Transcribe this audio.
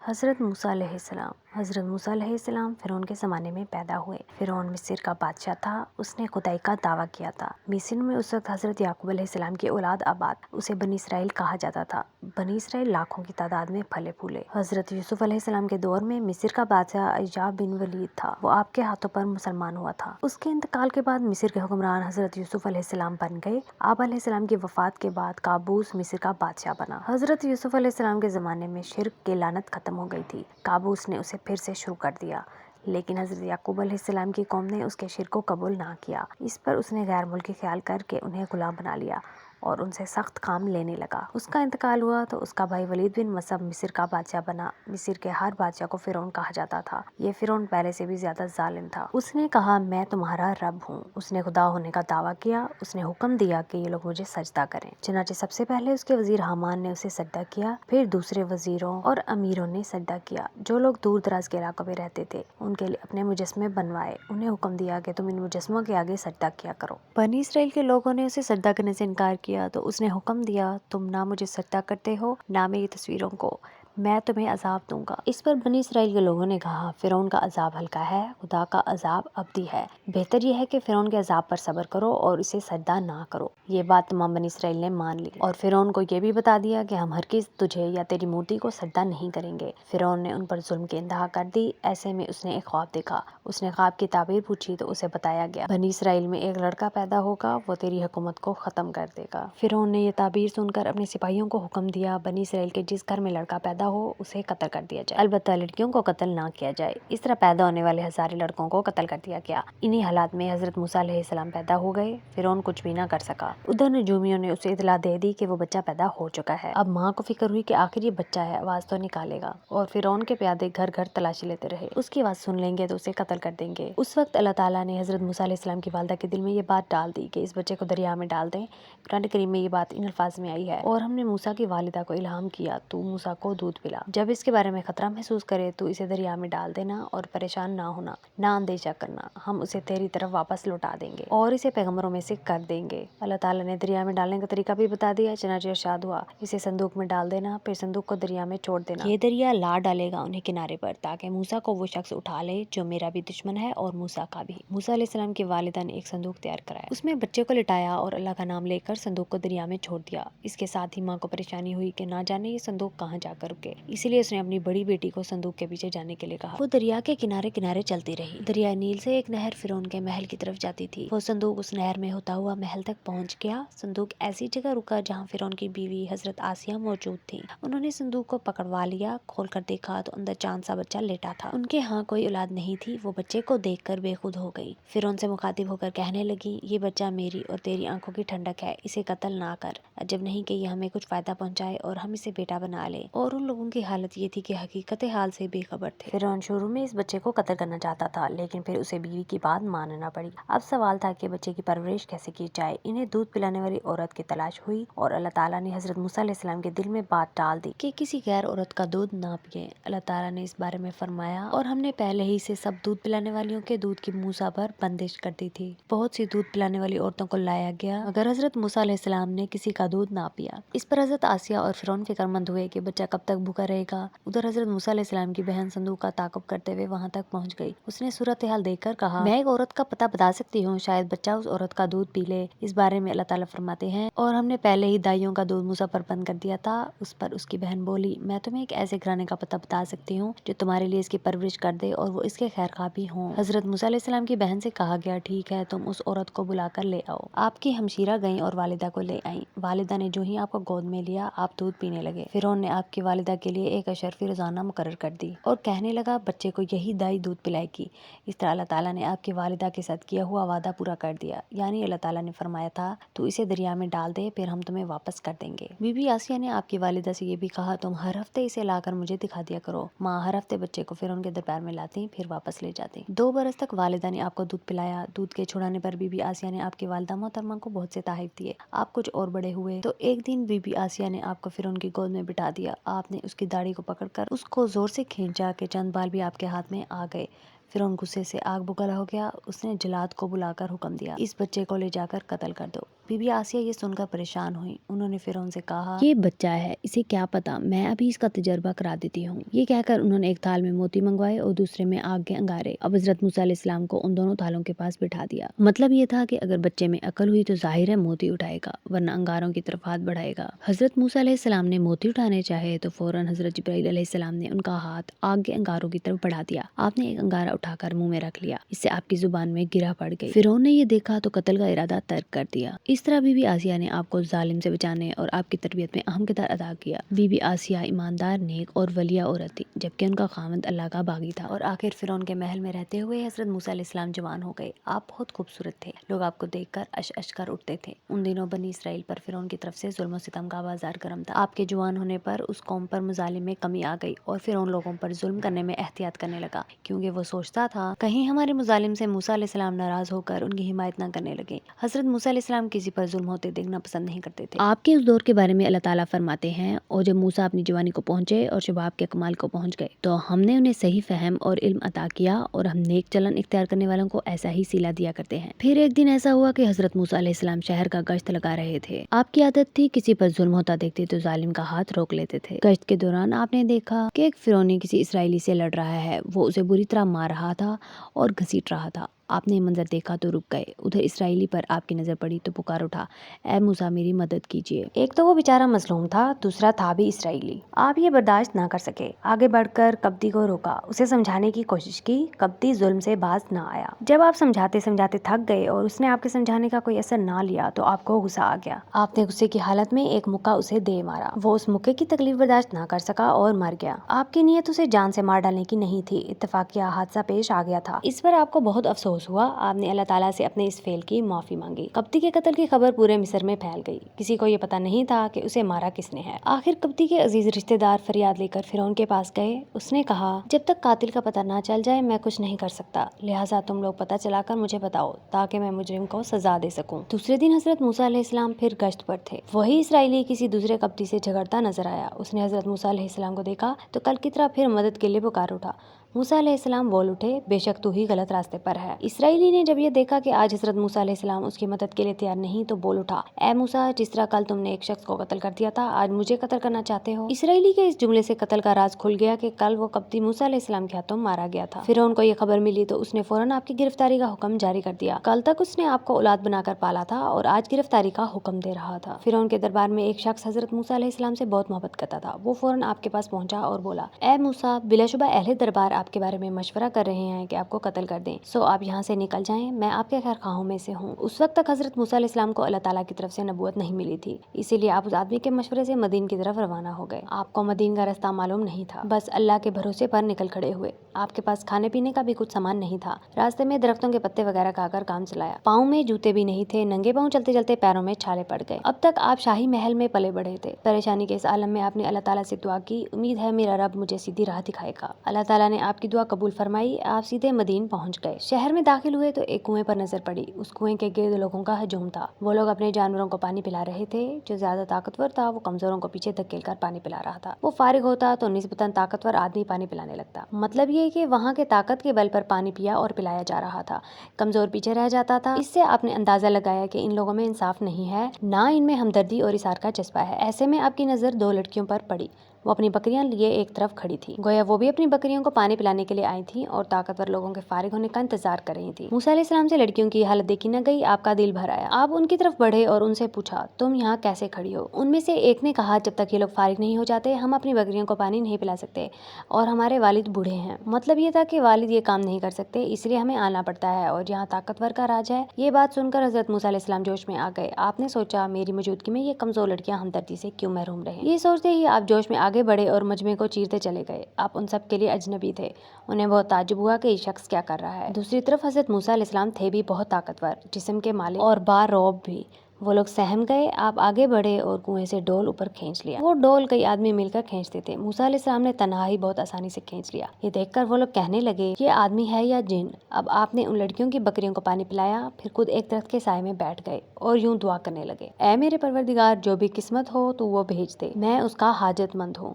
حضرت موسیٰ علیہ السلام حضرت موسیٰ علیہ السلام فرعون کے زمانے میں پیدا ہوئے۔ فرعون مصر کا بادشاہ تھا۔ اس نے خدائی کا دعویٰ کیا تھا۔ مصر میں اس وقت حضرت یعقوب علیہ السلام کی اولاد آباد، اسے بنی اسرائیل کہا جاتا تھا۔ بنی اسرائیل لاکھوں کی تعداد میں پھلے پھولے۔ حضرت یوسف علیہ السلام کے دور میں مصر کا بادشاہ ایجاب بن ولید تھا، وہ آپ کے ہاتھوں پر مسلمان ہوا تھا۔ اس کے انتقال کے بعد مصر کے حکمران حضرت یوسف علیہ السلام بن گئے۔ آپ علیہ السلام کی وفات کے بعد قابوس مصر کا بادشاہ بنا۔ حضرت یوسف علیہ السلام کے زمانے میں شرک کی لعنت ختم ہو گئی تھی۔ قابوس نے اسے پھر سے شروع کر دیا، لیکن حضرت یعقوب علیہ السلام کی قوم نے اس کے شرک کو قبول نہ کیا۔ اس پر اس نے غیر ملکی خیال کر کے انہیں غلام بنا لیا اور ان سے سخت کام لینے لگا۔ اس کا انتقال ہوا تو اس کا بھائی ولید بن مسعب مصر کا بادشاہ بنا۔ مصر کے ہر بادشاہ کو فرعون کہا جاتا تھا۔ یہ فرعون پہلے سے بھی زیادہ ظالم تھا۔ اس نے کہا میں تمہارا رب ہوں۔ اس نے خدا ہونے کا دعویٰ کیا۔ اس نے حکم دیا کہ یہ لوگ مجھے سجدہ کریں۔ چنانچہ سب سے پہلے اس کے وزیر حامان نے اسے سجدہ کیا، پھر دوسرے وزیروں اور امیروں نے سجدہ کیا۔ جو لوگ دور دراز کے علاقوں میں رہتے تھے ان کے لیے اپنے مجسمے بنوائے۔ انہیں حکم دیا کہ تم ان مجسموں کے آگے سجدہ کیا کرو۔ بنی اسرائیل کے لوگوں نے اسے سجدہ کرنے سے انکار کیا تو اس نے حکم دیا تم نہ مجھے سجدہ کرتے ہو نہ میری تصویروں کو، میں تمہیں عذاب دوں گا۔ اس پر بنی اسرائیل کے لوگوں نے کہا فرعون کا عذاب ہلکا ہے، خدا کا عذاب ابدی ہے۔ بہتر یہ ہے کہ فرعون کے عذاب پر صبر کرو اور اسے سجدہ نہ کرو۔ یہ بات تمام بنی اسرائیل نے مان لی اور فرعون کو یہ بھی بتا دیا کہ ہم ہرگز تجھے یا تیری مورتی کو سجدہ نہیں کریں گے۔ فرعون نے ان پر ظلم کی انتہا کر دی۔ ایسے میں اس نے ایک خواب دیکھا۔ اس نے خواب کی تعبیر پوچھی تو اسے بتایا گیا بنی اسرائیل میں ایک لڑکا پیدا ہوگا، وہ تیری حکومت کو ختم کر دے گا۔ فرعون نے یہ تعبیر سن کر اپنے سپاہیوں کو حکم دیا بنی اسرائیل کے جس گھر میں لڑکا پیدا ہو اسے قتل کر دیا جائے، البتہ لڑکیوں کو قتل نہ کیا جائے۔ اس طرح پیدا ہونے والے ہزارے لڑکوں کو قتل کر دیا گیا۔ انہی حالات میں حضرت موسیٰ علیہ السلام پیدا ہو گئے۔ فرعون کچھ بھی نہ کر سکا۔ ادھر نجومیوں نے اسے اطلاع دے دی کہ وہ بچہ پیدا ہو چکا ہے۔ اب ماں کو فکر ہوئی کہ آخر یہ بچہ ہے، آواز تو نکالے گا، اور فرعون کے پیادے گھر گھر تلاشی لیتے رہے، اس کی آواز سن لیں گے تو اسے قتل کر دیں گے۔ اس وقت اللہ تعالیٰ نے حضرت موسیٰ علیہ السلام کی والدہ کے دل میں یہ بات ڈال دی کہ اس بچے کو دریا میں ڈال دیں۔ قرآن کریم میں یہ بات ان الفاظ میں آئی ہے اور ہم نے موسیٰ کی والدہ کو الہام کیا تو موسیٰ کو دودھ پلا، جب اس کے بارے میں خطرہ محسوس کرے تو اسے دریا میں ڈال دینا اور پریشان نہ ہونا، نہ اندیشہ کرنا، ہم اسے تیری طرف واپس لوٹا دیں گے اور اسے پیغمبروں میں سے کر دیں گے۔ اللہ تعالیٰ نے دریا میں ڈالنے کا طریقہ بھی بتا دیا، چنانچہ ارشاد ہوا اسے صندوق میں ڈال دینا، پھر صندوق کو دریا میں چھوڑ دینا، یہ دریا لا ڈالے گا انہیں کنارے پر تاکہ موسیٰ کو وہ شخص اٹھا لے جو میرا بھی دشمن ہے اور موسیٰ کا بھی۔ موسیٰ علیہ السلام کی والدہ نے ایک صندوق تیار کرایا، اس میں بچے کو لٹایا اور اللہ کا نام لے کر صندوق کو دریا میں چھوڑ دیا۔ اس کے ساتھ ہی ماں کو پریشانی ہوئی کہ نہ جانے یہ صندوق کہاں جا کر رکے، اسی لیے اس نے اپنی بڑی بیٹی کو صندوق کے پیچھے جانے کے لیے کہا۔ وہ دریا کے کنارے کنارے چلتی رہی۔ دریائے نیل سے ایک نہر فرعون کے محل کی طرف جاتی تھی۔ وہ صندوق اس نہر میں ہوتا ہوا محل تک پہنچ گیا۔ صندوق ایسی جگہ رکا جہاں فرعون کی بیوی حضرت آسیہ موجود تھی۔ انہوں نے صندوق کو پکڑوا لیا، کھول کر دیکھا تو اندر چاند سا بچہ لیٹا تھا۔ ان کے ہاں کوئی اولاد نہیں تھی۔ وہ بچے کو دیکھ کر بے خود ہو گئی۔ فرعون سے مخاطب ہو کر کہنے لگی یہ بچہ میری اور تیری آنکھوں کی ٹھنڈک ہے، اسے قتل نہ کر، عجب نہیں کہ یہ ہمیں کچھ فائدہ پہنچائے اور ہم اسے بیٹا بنا لیں۔ اور ان لوگوں کی حالت یہ تھی کہ حقیقت حال سے بے خبر تھے۔ فرعون شروع میں اس بچے کو قتل کرنا چاہتا تھا، لیکن پھر اسے بیوی کی بات ماننا پڑی۔ اب سوال تھا کہ بچے کی پرورش کیسے کی جائے۔ انہیں دودھ پلانے والی عورت کی تلاش ہوئی اور اللہ تعالیٰ نے حضرت موسیٰ علیہ السلام کے دل میں بات ڈال دی کہ کسی غیر عورت کا دودھ نہ پیئے۔ اللہ تعالیٰ نے اس بارے میں فرمایا اور ہم نے پہلے ہی سے سب دودھ پلانے والیوں کے دودھ کی موسیٰ پر بندش کر دی تھی۔ بہت سی دودھ پلانے والی عورتوں کو لایا گیا مگر حضرت موسیٰ علیہ السلام نے کسی کا دودھ نہ پیا۔ اس پر حضرت آسیہ اور فرعون فکر مند ہوئے کہ بچہ کب تک بھوکا رہے گا۔ ادھر حضرت موسیٰ علیہ السلام کی بہن صندوق کا تعاقب کرتے ہوئے وہاں تک پہنچ گئی۔ اس نے صورتحال دیکھ کر کہا میں ایک عورت کا پتہ بتا سکتی ہوں، شاید بچہ اس عورت کا دودھ پی لے۔ اس بارے میں اللہ تعالیٰ فرماتے ہیں اور ہم نے پہلے ہی دائیوں کا دودھ موسیٰ پر بند کر دیا تھا۔ اس پر اس کی بہن بولی میں تمہیں ایک ایسے گھرانے کا پتہ بتا سکتی ہوں جو تمہارے لیے اس کی پرورش کر دے اور وہ اس کے خیر خواہ بھی ہوں۔ حضرت موسیٰ علیہ السلام کی بہن سے کہا گیا ٹھیک ہے، تم اس عورت کو بلا کر لے آؤ۔ آپ کی ہمشیرہ گئیں اور والدہ کو لے آئیں۔ والدہ نے جو ہی آپ کو گود میں لیا آپ دودھ پینے لگے۔ فرعون نے آپ کی والدہ کے لیے ایک اشرفی روزانہ مقرر کر دی اور کہنے لگا بچے کو یہی دائی دودھ پلائے گی۔ اس طرح اللہ تعالیٰ نے آپ کی والدہ کے ساتھ کیا ہوا وعدہ پورا کر دیا، یعنی اللہ تعالیٰ نے فرمایا تھا تو اسے دریا میں ڈال دے پھر ہم تمہیں واپس کر دیں گے۔ بی بی آسیہ نے آپ کی والدہ سے یہ بھی کہا تم ہر ہفتے اسے لا کر مجھے دکھا دیا کرو۔ ماں ہر ہفتے بچے کو فرعون کے دربار میں لاتی پھر واپس لے جاتی۔ 2 برس تک والدہ نے آپ کو دودھ پلایا۔ دودھ کے چھڑانے پر بی بی آسیہ نے آپ کی والدہ محترمہ کو بہت سے تحائف دیے۔ آپ کچھ اور بڑے ہوئے تو ایک دن بی بی آسیہ نے آپ کو فرعون کی گود میں بٹھا دیا۔ آپ نے اس کی داڑھی کو پکڑ کر اس کو زور سے کھینچا کہ چند بال بھی آپ کے ہاتھ میں آ گئے۔ فرعون غصے سے آگ بگلا ہو گیا. اس نے جلاد کو بلا کر حکم دیا, اس بچے کو لے جا کر قتل کر دو. بی بی آسیہ یہ سن کر پریشان ہوئی. انہوں نے فرعون سے کہا, یہ بچہ ہے, اسے کیا پتا, میں ابھی اس کا تجربہ کرا دیتی ہوں. یہ کہہ کر انہوں نے ایک تھال میں موتی منگوائے اور دوسرے میں آگ کے انگارے. اب حضرت موسیٰ علیہ السلام کو ان دونوں تھالوں کے پاس بٹھا دیا. مطلب یہ تھا کہ اگر بچے میں عقل ہوئی تو ظاہر ہے موتی اٹھائے گا, ورنہ انگاروں کی طرف ہاتھ بڑھائے گا. حضرت موسیٰ علیہ السلام نے موتی اٹھانے چاہے تو فوراً حضرت جبرائیل علیہ السلام نے ان کا ہاتھ آگ کے انگاروں کی طرف بڑھا دیا. آپ نے ایک انگارہ اٹھا کر منہ میں رکھ لیا, اس سے آپ کی زبان میں گرہ پڑ گئی. فرعون نے یہ دیکھا تو قتل کا ارادہ ترک کر دیا. اس طرح بی بی آسیہ نے آپ کو ظالم سے بچانے اور آپ کی تربیت میں اہم کردار ادا کیا. بی بی آسیہ ایماندار, نیک اور ولیہ عورت تھی, جبکہ ان کا خاوند اللہ کا باغی تھا. اور آخر فرعون کے محل میں رہتے ہوئے حضرت موسیٰ علیہ السلام جوان ہو گئے. آپ بہت خوبصورت تھے, لوگ آپ کو دیکھ کر اش اش کر اٹھتے تھے. ان دنوں بنی اسرائیل پر فرعون کی طرف سے ظلم و ستم کا بازار گرم تھا. آپ کے جوان ہونے پر اس قوم پر مظالم میں کمی آ گئی اور فرعون لوگوں پر ظلم کرنے میں احتیاط کرنے لگا, کیونکہ وہ سوچتا تھا کہیں ہمارے مظالم سے موسیٰ علیہ السلام ناراض ہو کر ان کی حمایت نہ کرنے لگے. حضرت موسیٰ علیہ السلام کسی پر ظلم ہوتے دیکھنا پسند نہیں کرتے تھے. آپ کے اس دور کے بارے میں اللہ تعالیٰ فرماتے ہیں, اور جب موسیٰ اپنی جوانی کو پہنچے اور شباب کے کمال کو پہنچ گئے تو ہم نے انہیں صحیح فہم اور علم عطا کیا, اور ہم نیک چلن اختیار کرنے والوں کو ایسا ہی صلہ دیا کرتے ہیں. پھر ایک دن ایسا ہوا کہ حضرت موسیٰ علیہ السلام شہر کا گشت لگا رہے تھے. آپ کی عادت تھی کسی پر ظلم ہوتا دیکھتے تو ظالم کا ہاتھ روک لیتے تھے. گشت کے دوران آپ نے دیکھا کہ ایک فرعونی کسی اسرائیلی سے لڑ رہا ہے. وہ اسے بری طرح مار رہا تھا اور گھسیٹ رہا تھا. آپ نے یہ منظر دیکھا تو رک گئے. ادھر اسرائیلی پر آپ کی نظر پڑی تو پکار اٹھا, اے موسیٰ میری مدد کیجیے. ایک تو وہ بیچارہ مظلوم تھا, دوسرا تھا بھی اسرائیلی. آپ یہ برداشت نہ کر سکے, آگے بڑھ کر قبطی کو روکا, اسے سمجھانے کی کوشش کی. قبطی ظلم سے باز نہ آیا. جب آپ سمجھاتے سمجھاتے تھک گئے اور اس نے آپ کے سمجھانے کا کوئی اثر نہ لیا تو آپ کو غصہ آ گیا. آپ نے غصے کی حالت میں ایک مکہ اسے دے مارا. وہ اس مکے کی تکلیف برداشت نہ کر سکا اور مر گیا. آپ کی نیت اسے جان سے مار ڈالنے کی نہیں تھی, اتفاقیہ حادثہ پیش آ گیا تھا. اس پر آپ کو بہت افسوس ہوا. آپ نے اللہ تعالیٰ سے اپنے اس فعل کی معافی مانگی. قبطی کے قتل کی خبر پورے مصر میں پھیل گئی. کسی کو یہ پتا نہیں تھا کہ اسے مارا کس نے ہے. آخر قبطی کے عزیز رشتہ دار فریاد لے کر فرعون کے پاس گئے. اس نے کہا, جب تک قاتل کا پتہ نہ چل جائے میں کچھ نہیں کر سکتا, لہٰذا تم لوگ پتہ چلا کر مجھے بتاؤ تاکہ میں مجرم کو سزا دے سکوں. دوسرے دن حضرت موسیٰ علیہ السلام پھر گشت پر تھے. وہی اسرائیلی کسی دوسرے قبطی سے جھگڑتا نظر آیا. اس نے حضرت موسیٰ علیہ السلام کو دیکھا تو کل کی طرح پھر مدد کے لیے پکار اٹھا. موسیٰ علیہ السلام بول اٹھے, بے شک تو ہی غلط راستے پر ہے. اسرائیلی نے جب یہ دیکھا کہ آج حضرت موسیٰ علیہ السلام اس کی مدد کے لیے تیار نہیں تو بول اٹھا, اے موسیٰ, جس طرح کل تم نے ایک شخص کو قتل کر دیا تھا آج مجھے قتل کرنا چاہتے ہو. اسرائیلی کے اس جملے سے قتل کا راز کھل گیا کہ کل وہ قبطی موسیٰ علیہ السلام کے ہاتھوں مارا گیا تھا. فرعون کو یہ خبر ملی تو اس نے فوراً آپ کی گرفتاری کا حکم جاری کر دیا. کل تک اس نے آپ کو اولاد بنا کر پالا تھا اور آج گرفتاری کا حکم دے رہا تھا. فرعون کے دربار میں ایک شخص حضرت موسیٰ علیہ السلام سے بہت محبت کرتا تھا. وہ فوراً آپ کے پاس پہنچا اور بولا, اے موسیٰ, بلا شبہ اہل دربار آپ کے بارے میں مشورہ کر رہے ہیں کہ آپ کو قتل کر دیں, سو آپ یہاں سے نکل جائیں, میں آپ کے خیر خواہوں میں سے ہوں. اس وقت تک حضرت موسیٰ علیہ السلام کو اللہ تعالیٰ کی طرف سے نبوت نہیں ملی تھی, اسی لیے آپ اس آدمی کے مشورے سے مدین کی طرف روانہ ہو گئے. آپ کو مدین کا راستہ معلوم نہیں تھا, بس اللہ کے بھروسے پر نکل کھڑے ہوئے. آپ کے پاس کھانے پینے کا بھی کچھ سامان نہیں تھا. راستے میں درختوں کے پتے وغیرہ کھا کر کام چلایا. پاؤں میں جوتے بھی نہیں تھے, ننگے پاؤں چلتے چلتے پیروں میں چھالے پڑ گئے. اب تک آپ شاہی محل میں پلے بڑھے تھے. پریشانی کے اس عالم میں آپ نے اللہ تعالیٰ سے دعا کی, امید ہے میرا رب مجھے سیدھی راہ دکھائے گا. اللہ تعالیٰ نے آپ کی دعا قبول فرمائی. آپ سیدھے مدین پہنچ گئے. شہر میں داخل ہوئے تو ایک کنویں پر نظر پڑی. اس کنویں کے گرد لوگوں کا ہجوم تھا. وہ لوگ اپنے جانوروں کو پانی پلا رہے تھے. جو زیادہ طاقتور تھا وہ کمزوروں کو پیچھے دھکیل کر پانی پلا رہا تھا. وہ فارغ ہوتا تو نسبتاً طاقتور آدمی پانی پلانے لگتا. مطلب یہ کہ وہاں کے طاقت کے بل پر پانی پیا اور پلایا جا رہا تھا, کمزور پیچھے رہ جاتا تھا. اس سے آپ نے اندازہ لگایا کہ ان لوگوں میں انصاف نہیں ہے, نہ ان میں ہمدردی اور اثار کا جذبہ ہے. ایسے میں آپ کی نظر دو لڑکیوں پر پڑی. وہ اپنی بکریاں لیے ایک طرف کھڑی تھی, گویا وہ بھی اپنی بکریوں کو پانی پلانے کے لیے آئی تھیں اور طاقتور لوگوں کے فارغ ہونے کا انتظار کر رہی تھی. موسیٰ علیہ السلام سے لڑکیوں کی حالت دیکھی نہ گئی. آپ کا دل بھر آیا. آپ ان کی طرف بڑھے اور ان سے پوچھا, تم یہاں کیسے کھڑی ہو؟ ان میں سے ایک نے کہا, جب تک یہ لوگ فارغ نہیں ہو جاتے ہم اپنی بکریوں کو پانی نہیں پلا سکتے, اور ہمارے والد بوڑھے ہیں. مطلب یہ تھا کہ والد یہ کام نہیں کر سکتے, اس لیے ہمیں آنا پڑتا ہے, اور یہاں طاقتور کا راج ہے. یہ بات سن کر حضرت موسیٰ علیہ السلام جوش میں آ گئے. آپ نے سوچا, میری موجودگی میں یہ کمزور لڑکیاں ہمدردی سے کیوں محروم رہیں. یہ سوچتے ہی آپ جوش میں آگے بڑھے اور مجمع کو چیرتے چلے گئے. آپ ان سب کے لیے اجنبی تھے. انہیں بہت تعجب ہوا کہ یہ شخص کیا کر رہا ہے. دوسری طرف حضرت موسیٰ علیہ السلام تھے بھی بہت طاقتور, جسم کے مالک اور بارعب بھی. وہ لوگ سہم گئے. آپ آگے بڑھے اور کنویں سے ڈول اوپر کھینچ لیا. وہ ڈول کئی آدمی مل کر کھینچتے تھے. موسیٰ علیہ السلام نے تنہا ہی بہت آسانی سے کھینچ لیا. یہ دیکھ کر وہ لوگ کہنے لگے, یہ آدمی ہے یا جن. اب آپ نے ان لڑکیوں کی بکریوں کو پانی پلایا, پھر خود ایک درخت کے سائے میں بیٹھ گئے اور یوں دعا کرنے لگے, اے میرے پروردگار, جو بھی قسمت ہو تو وہ بھیج دے, میں اس کا حاجت مند ہوں.